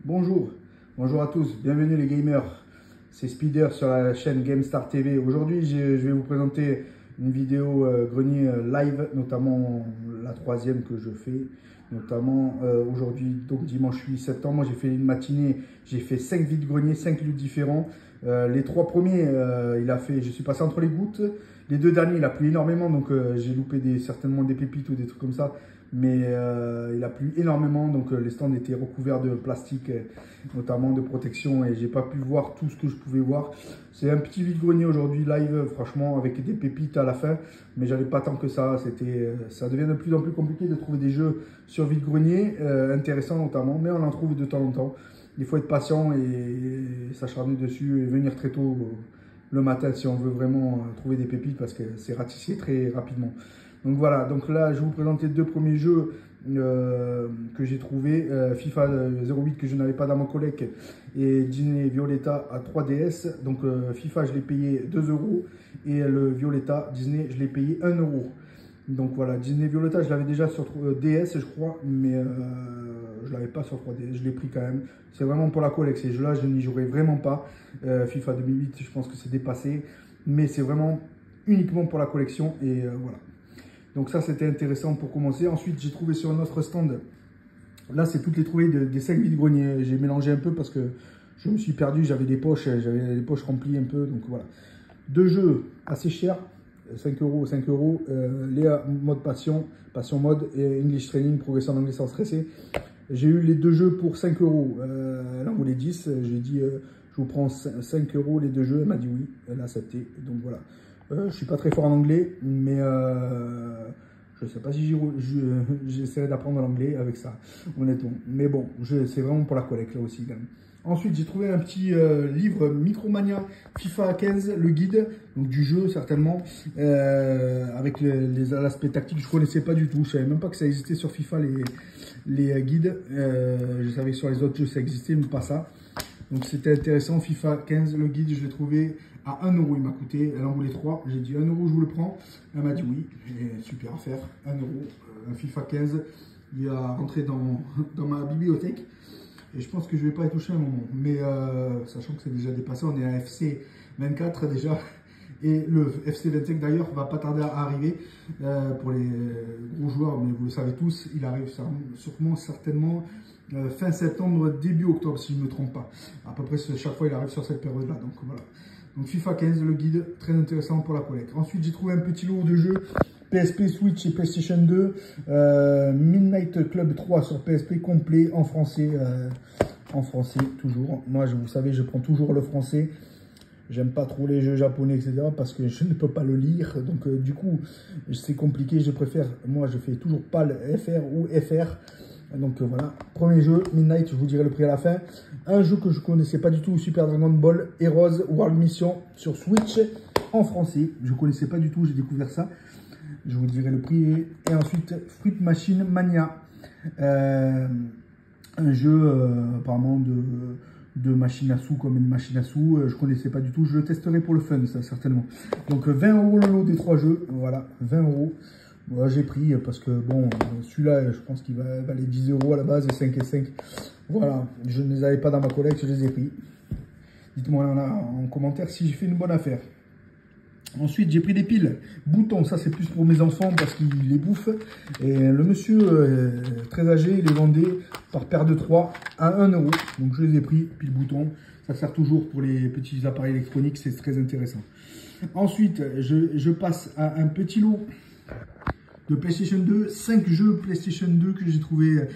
Bonjour, bonjour à tous, bienvenue les gamers, c'est Spider sur la chaîne GameStar TV. Aujourd'hui je vais vous présenter une vidéo grenier live, notamment la troisième que je fais, notamment aujourd'hui, donc dimanche 8 septembre, j'ai fait une matinée, j'ai fait 5 vides greniers, 5 lots différents. Les 3 premiers, je suis passé entre les gouttes. Les 2 derniers, il a plu énormément, donc j'ai loupé certainement des pépites ou des trucs comme ça. Mais il a plu énormément, donc les stands étaient recouverts de plastique, notamment de protection, et j'ai pas pu voir tout ce que je pouvais voir. C'est un petit vide-grenier aujourd'hui live, franchement, avec des pépites à la fin, mais j'avais pas tant que ça. Ça devient de plus en plus compliqué de trouver des jeux sur vide-grenier, intéressants notamment, mais on en trouve de temps en temps. Il faut être patient et s'acharner dessus et venir très tôt le matin si on veut vraiment trouver des pépites, parce que c'est ratissé très rapidement. Donc voilà, donc là je vais vous présenter les 2 premiers jeux que j'ai trouvé, FIFA 08 que je n'avais pas dans mon collecte et Disney Violetta à 3DS. Donc FIFA je l'ai payé 2 € et le Violetta Disney je l'ai payé 1 €. Donc voilà, Disney Violetta je l'avais déjà sur DS je crois, mais je l'avais pas sur 3DS, je l'ai pris quand même. C'est vraiment pour la collecte, ces jeux-là je n'y jouerai vraiment pas. FIFA 2008 je pense que c'est dépassé, mais c'est vraiment uniquement pour la collection et voilà. Donc ça, c'était intéressant pour commencer. Ensuite, j'ai trouvé sur un autre stand. Là, c'est toutes les trouvailles des 5 vides-greniers. J'ai mélangé un peu parce que je me suis perdu. J'avais des poches remplies un peu. Donc voilà. 2 jeux assez chers. 5 €, 5 €. Léa mode passion mode et English training, progresser en anglais sans stresser. J'ai eu les 2 jeux pour 5 €. Elle en voulait 10. J'ai dit, je vous prends 5 € les 2 jeux. Elle m'a dit oui. Elle a accepté. Donc voilà. Je ne suis pas très fort en anglais, mais je ne sais pas si j'essaierai d'apprendre l'anglais avec ça, honnêtement. Mais bon, c'est vraiment pour la collecte là aussi. Quand même. Ensuite, j'ai trouvé un petit livre Micromania FIFA 15, le guide donc du jeu certainement, avec l'aspect tactique. Je ne connaissais pas du tout, je ne savais même pas que ça existait sur FIFA les guides. Je savais que sur les autres jeux ça existait, mais pas ça. Donc c'était intéressant, FIFA 15, le guide, je l'ai trouvé à 1 €, il m'a coûté, elle en voulait 3, j'ai dit 1 €, je vous le prends. Elle m'a dit oui, et super affaire, 1 €, un FIFA 15, il a rentré dans ma bibliothèque, et je pense que je ne vais pas y toucher un moment, mais sachant que c'est déjà dépassé, on est à FC 24 déjà, et le FC 25 d'ailleurs va pas tarder à arriver pour les gros joueurs, mais vous le savez tous, il arrive sûrement, certainement, fin septembre, début octobre, si je ne me trompe pas. À peu près chaque fois, il arrive sur cette période-là. Donc voilà. Donc FIFA 15, le guide, très intéressant pour la collecte. Ensuite, j'ai trouvé un petit lot de jeux PSP, Switch et PlayStation 2. Midnight Club 3 sur PSP complet en français. Toujours. Moi, vous savez, je prends toujours le français. J'aime pas trop les jeux japonais, etc. parce que je ne peux pas le lire. Donc, du coup, c'est compliqué. Je préfère, moi, je fais toujours pas le FR ou FR. Donc voilà, premier jeu, Midnight, je vous dirai le prix à la fin. Un jeu que je ne connaissais pas du tout, Super Dragon Ball Heroes World Mission sur Switch en français. Je ne connaissais pas du tout, j'ai découvert ça. Je vous dirai le prix. Et ensuite, Fruit Machine Mania. Un jeu apparemment de machine à sous, comme une machine à sous. Je ne connaissais pas du tout, je le testerai pour le fun, ça certainement. Donc 20 € le lot des 3 jeux, voilà, 20 €. Moi, j'ai pris parce que bon, celui-là, je pense qu'il va valer 10 € à la base et 5 et 5. Voilà, je ne les avais pas dans ma collecte, je les ai pris. Dites-moi en commentaire si j'ai fait une bonne affaire. Ensuite, j'ai pris des piles boutons. Ça, c'est plus pour mes enfants parce qu'ils les bouffent. Et le monsieur, très âgé, il les vendait par paire de 3 à 1 €. Donc, je les ai pris, piles boutons. Ça sert toujours pour les petits appareils électroniques. C'est très intéressant. Ensuite, je passe à un petit lot de PlayStation 2, 5 jeux PlayStation 2 que j'ai trouvé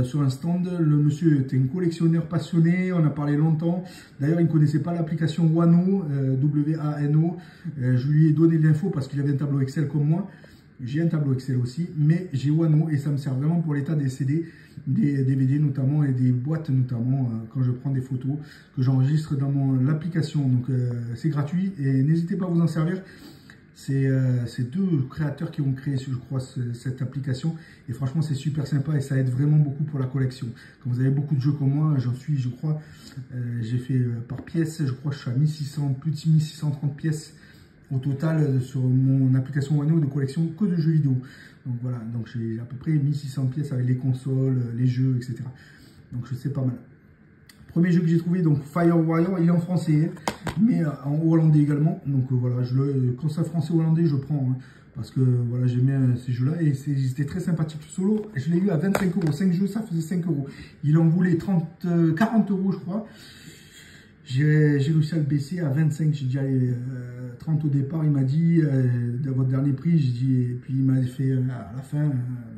sur un stand. Le monsieur était un collectionneur passionné, on a parlé longtemps. D'ailleurs, il ne connaissait pas l'application Wano, W-A-N-O. Je lui ai donné l'info parce qu'il avait un tableau Excel comme moi. J'ai un tableau Excel aussi, mais j'ai Wano et ça me sert vraiment pour l'état des CD, des DVD notamment et des boîtes notamment quand je prends des photos que j'enregistre dans l'application. Donc c'est gratuit et n'hésitez pas à vous en servir. C'est 2 créateurs qui ont créé, je crois, cette application. Et franchement, c'est super sympa et ça aide vraiment beaucoup pour la collection. Quand vous avez beaucoup de jeux comme moi, j'en suis, je crois, j'ai fait par pièce, je crois que je suis à 1600, plus de 1630 pièces au total sur mon application Wano de collection que de jeux vidéo. Donc voilà, donc j'ai à peu près 1600 pièces avec les consoles, les jeux, etc. Donc c'est pas mal. Premier jeu que j'ai trouvé, donc Fire Warrior, il est en français, mais en hollandais également. Donc voilà, quand c'est français ou hollandais, je prends. Hein, parce que voilà, j'aime bien ces jeux-là et c'était très sympathique. Le solo, je l'ai eu à 25 euros. 5 jeux, ça faisait 5 euros. Il en voulait 40 euros, je crois. J'ai réussi à le baisser à 25. J'ai dit, allez, 30 au départ. Il m'a dit, de votre dernier prix, j'ai dit, et puis il m'a fait à la fin,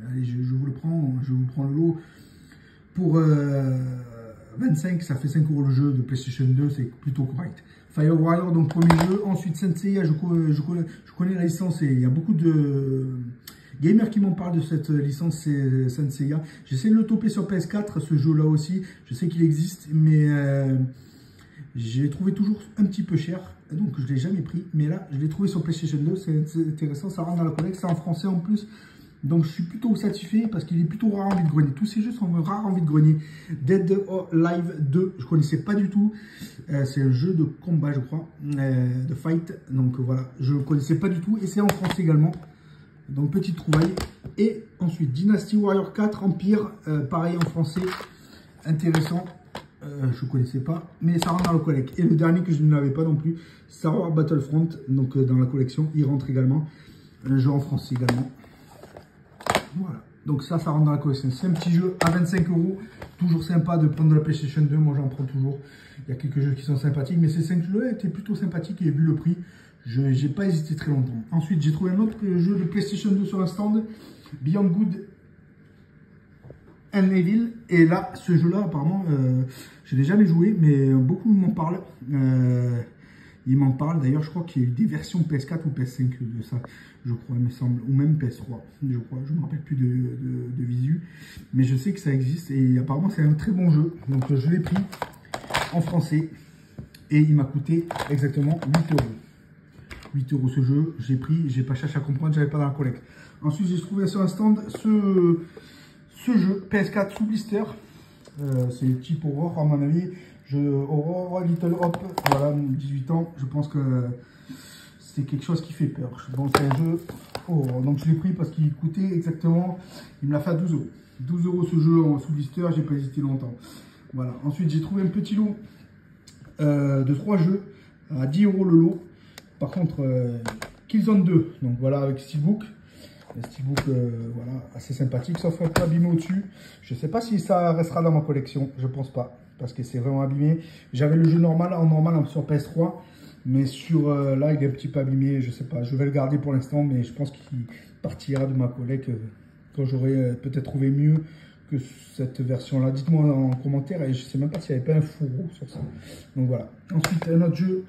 allez, je vous le prends, je vous prends le lot. Pour 25, ça fait 5 euros le jeu de PlayStation 2, c'est plutôt correct. Fire Warrior, donc premier jeu. Ensuite, Saint Seiya, je connais la licence et il y a beaucoup de gamers qui m'en parlent de cette licence, c'est Saint Seiya. J'essaie de le toper sur PS4, ce jeu-là aussi. Je sais qu'il existe, mais j'ai trouvé toujours un petit peu cher, donc je ne l'ai jamais pris. Mais là, je l'ai trouvé sur PlayStation 2, c'est intéressant, ça rentre dans la collecte, c'est en français en plus. Donc je suis plutôt satisfait parce qu'il est plutôt rare en vide-grenier. Tous ces jeux sont rares en vide-grenier. Dead or Alive 2, je ne connaissais pas du tout. C'est un jeu de combat, je crois, de fight. Donc voilà, je ne connaissais pas du tout. Et c'est en français également. Donc petite trouvaille. Et ensuite, Dynasty Warrior 4, Empire, pareil en français. Intéressant. Je ne connaissais pas, mais ça rentre dans la collecte. Et le dernier que je n'avais pas non plus, Star Wars Battlefront, donc dans la collection, il rentre également. Un jeu en français également. Voilà, donc ça rentre dans la collection. C'est un petit jeu à 25 euros. Toujours sympa de prendre de la PlayStation 2. Moi, j'en prends toujours. Il y a quelques jeux qui sont sympathiques. Mais ces 5 jeux-là étaient plutôt sympathiques. Et vu le prix, je n'ai pas hésité très longtemps. Ensuite, j'ai trouvé un autre jeu de PlayStation 2 sur un stand. Beyond Good and Evil. Et là, ce jeu-là, apparemment, je ne l'ai jamais joué. Mais beaucoup m'en parlent. Il m'en parle, d'ailleurs je crois qu'il y a eu des versions PS4 ou PS5 de ça, je crois, il me semble, ou même PS3, je crois, je ne me rappelle plus de visu, mais je sais que ça existe et apparemment c'est un très bon jeu, donc je l'ai pris en français et il m'a coûté exactement 8 euros. 8 euros ce jeu, j'ai pris, j'ai pas cherché à comprendre, j'avais pas dans la collecte. Ensuite j'ai trouvé sur un stand ce jeu PS4 sous blister, c'est type Aurore à mon avis. Aurore Little Hope, voilà, 18 ans, je pense que c'est quelque chose qui fait peur. Bon, c'est un jeu Aurore, donc je l'ai pris parce qu'il coûtait exactement, il me l'a fait à 12 euros. 12 euros ce jeu en sous blister, j'ai pas hésité longtemps. Voilà, ensuite j'ai trouvé un petit lot de 3 jeux à 10 euros le lot. Par contre, Killzone 2, donc voilà, avec Steelbook. Un steelbook voilà, assez sympathique, sauf un peu abîmé au-dessus. Je ne sais pas si ça restera dans ma collection, je pense pas, parce que c'est vraiment abîmé. J'avais le jeu normal sur PS3, mais sur là il est un petit peu abîmé, je sais pas. Je vais le garder pour l'instant, mais je pense qu'il partira de ma collecte quand j'aurai peut-être trouvé mieux que cette version-là. Dites-moi en commentaire, et je sais même pas s'il n'y avait pas un fourreau sur ça. Donc voilà. Ensuite, un autre jeu.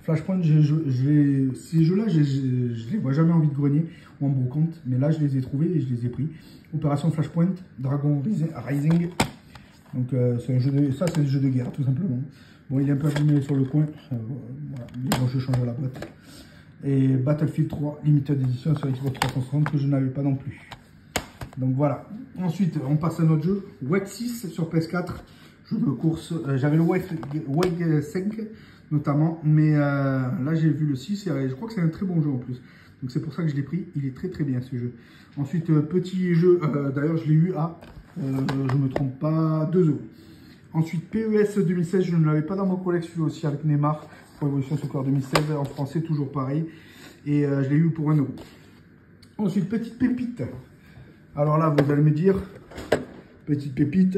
Flashpoint, ces jeux-là, je les vois jamais en vide-grenier ou en brocante, mais là, je les ai trouvés et je les ai pris. Opération Flashpoint, Dragon Rising. Donc, c'est un jeu de, ça, c'est un jeu de guerre, tout simplement. Bon, il est un peu abîmé sur le coin, voilà, mais bon, je change la boîte. Et Battlefield 3, Limited Edition sur Xbox 360, que je n'avais pas non plus. Donc, voilà. Ensuite, on passe à notre jeu, Wake 6 sur PS4. Jeu de course, j'avais le Wake 5 notamment, mais là j'ai vu le 6 et je crois que c'est un très bon jeu en plus, donc c'est pour ça que je l'ai pris. Il est très très bien ce jeu. Ensuite petit jeu, d'ailleurs je l'ai eu à je me trompe pas, 2 euros. Ensuite PES 2016, je ne l'avais pas dans mon collection aussi, avec Neymar pour Evolution Soccer 2016 en français, toujours pareil, et je l'ai eu pour 1 euro. Ensuite petite pépite, alors là vous allez me dire, petite pépite,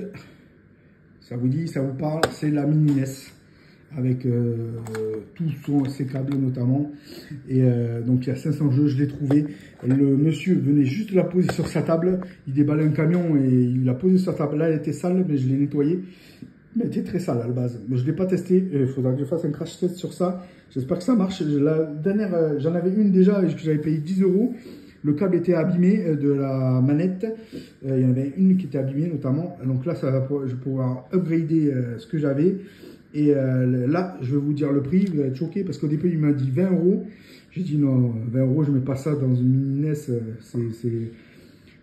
ça vous dit, ça vous parle, c'est la mini NES avec tous ses câbles notamment, et donc il y a 500 jeux, je l'ai trouvé, et le monsieur venait juste de la poser sur sa table, il déballait un camion et il l'a posé sur sa table. Là elle était sale, mais je l'ai nettoyée, mais elle était très sale à la base, mais je ne l'ai pas testé. Il faudra que je fasse un crash test sur ça, j'espère que ça marche. La dernière, j'en avais une déjà que j'avais payé 10 euros. Le câble était abîmé de la manette, il y en avait une qui était abîmée notamment, donc là ça va, je vais pouvoir upgrader ce que j'avais. Et là, je vais vous dire le prix, vous allez être choqués, parce qu'au début, il m'a dit 20 euros. J'ai dit non, 20 euros, je ne mets pas ça dans une mini NES,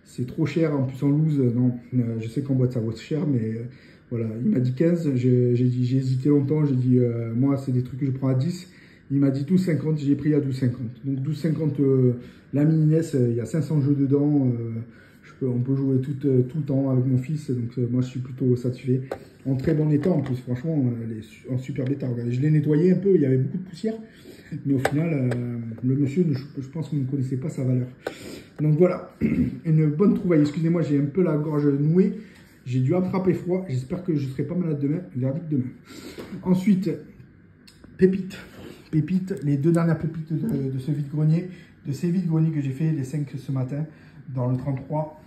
c'est trop cher, en plus en loose. Non, je sais qu'en boîte ça vaut cher, mais voilà, il m'a dit 15, j'ai hésité longtemps, j'ai dit, moi, c'est des trucs que je prends à 10. Il m'a dit 12,50, j'ai pris à 12,50. Donc 12,50 la mini NES, il y a 500 jeux dedans. Je On peut jouer tout le temps avec mon fils, donc moi je suis plutôt satisfait. En très bon état en plus, franchement, elle est en super état. Regardez, je l'ai nettoyé un peu, il y avait beaucoup de poussière, mais au final, le monsieur, je pense qu'on ne connaissait pas sa valeur. Donc voilà, une bonne trouvaille. Excusez-moi, j'ai un peu la gorge nouée, j'ai dû attraper froid, j'espère que je ne serai pas malade demain, verdict demain. Ensuite, pépites, les 2 dernières pépites de ce vide-grenier, de ces vides-greniers que j'ai fait, les 5 ce matin, dans le 33.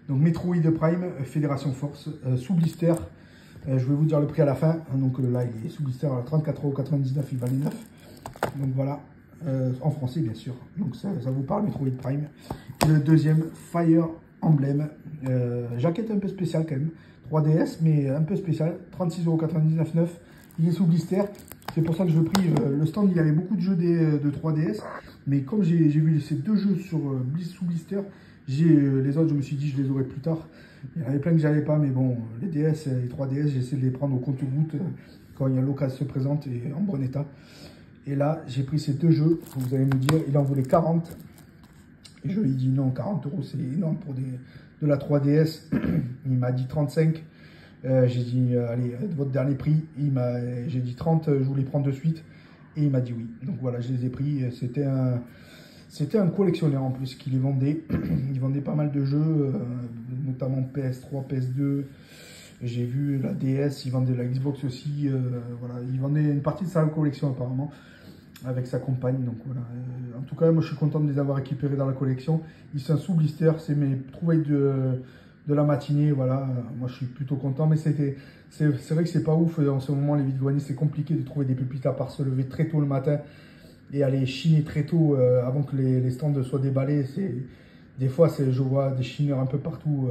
Donc Metroid Prime, Fédération Force, sous blister. Je vais vous dire le prix à la fin. Donc là, il est sous blister à 34,99 €, il valait 9. Donc voilà, en français bien sûr. Donc ça vous parle, Metroid Prime. Et le deuxième, Fire Emblem. Jaquette un peu spéciale quand même. 3DS, mais un peu spécial. 36,99 €. Il est sous blister. C'est pour ça que je l'ai pris. Le stand, il y avait beaucoup de jeux de 3DS. Mais comme j'ai vu ces 2 jeux sous blister, les autres, je me suis dit, je les aurai plus tard. Il y en avait plein que j'avais pas, mais bon, les DS et les 3DS, j'essaie de les prendre au compte-gouttes quand il y a l'occasion se présente et en bon état. Et là, j'ai pris ces 2 jeux. Vous allez me dire, il en voulait 40. Et je lui ai dit non, 40 € c'est énorme pour de la 3DS. Il m'a dit 35. J'ai dit, allez, votre dernier prix. J'ai dit 30, je voulais prendre de suite. Et il m'a dit oui. Donc voilà, je les ai pris. C'était un collectionneur en plus qui les vendait. Il vendait pas mal de jeux, notamment PS3, PS2. J'ai vu la DS, il vendait la Xbox aussi. Voilà, il vendait une partie de sa collection apparemment avec sa compagne. Donc voilà. En tout cas, moi je suis content de les avoir récupérés dans la collection. Ils sont sous blister, c'est mes trouvailles de la matinée. Voilà, moi je suis plutôt content. Mais c'est vrai que c'est pas ouf en ce moment les vide-greniers. C'est compliqué de trouver des pépites à part se lever très tôt le matin et aller chiner très tôt avant que les stands soient déballés. Des fois, je vois des chineurs un peu partout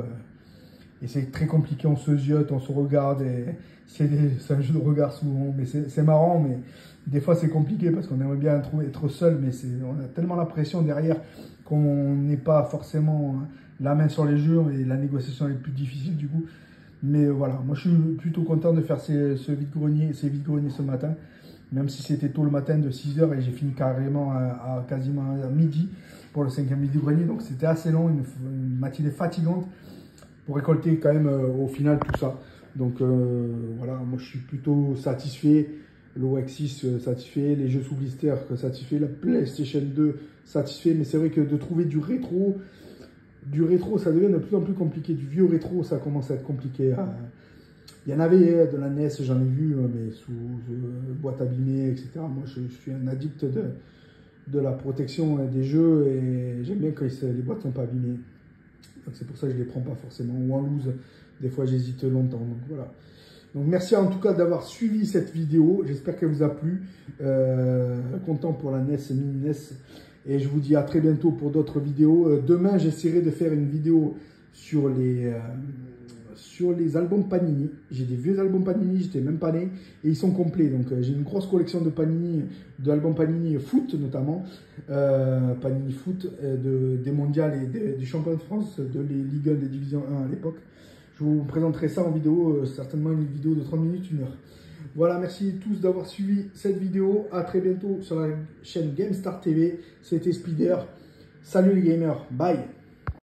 et c'est très compliqué. On se ziote, on se regarde et c'est un jeu de regard souvent. Mais c'est marrant, mais des fois c'est compliqué parce qu'on aimerait bien être seul, mais on a tellement la pression derrière qu'on n'est pas forcément la main sur les jeux et la négociation est plus difficile du coup. Mais voilà, moi je suis plutôt content de faire ces vide-greniers ce matin. Même si c'était tôt le matin de 6 h et j'ai fini carrément quasiment à midi pour le 5e vide-grenier. Donc c'était assez long, une matinée fatigante pour récolter quand même au final tout ça. Donc voilà, moi je suis plutôt satisfait. L'OX6 satisfait, les jeux sous blister satisfait, la PlayStation 2 satisfait. Mais c'est vrai que de trouver du rétro, ça devient de plus en plus compliqué. Du vieux rétro, ça commence à être compliqué. Il y en avait de la NES, j'en ai vu, mais sous boîte abîmée, etc. Moi, je suis un addict de la protection des jeux et j'aime bien quand les boîtes ne sont pas abîmées. Donc c'est pour ça que je ne les prends pas forcément. Ou en loose, des fois j'hésite longtemps. Donc voilà. Donc merci en tout cas d'avoir suivi cette vidéo. J'espère qu'elle vous a plu. Content pour la NES et mini NES. Et je vous dis à très bientôt pour d'autres vidéos. Demain, j'essaierai de faire une vidéo sur les albums Panini. J'ai des vieux albums Panini, j'étais même pas né, et ils sont complets. Donc j'ai une grosse collection de Panini, d'albums Panini foot notamment, Panini foot, des mondiales et du championnat de France, de les Ligue 1 des divisions 1 à l'époque. Je vous présenterai ça en vidéo, certainement une vidéo de 30 minutes, 1 heure. Voilà, merci tous d'avoir suivi cette vidéo. À très bientôt sur la chaîne GameStar TV. C'était Spider. Salut les gamers, bye.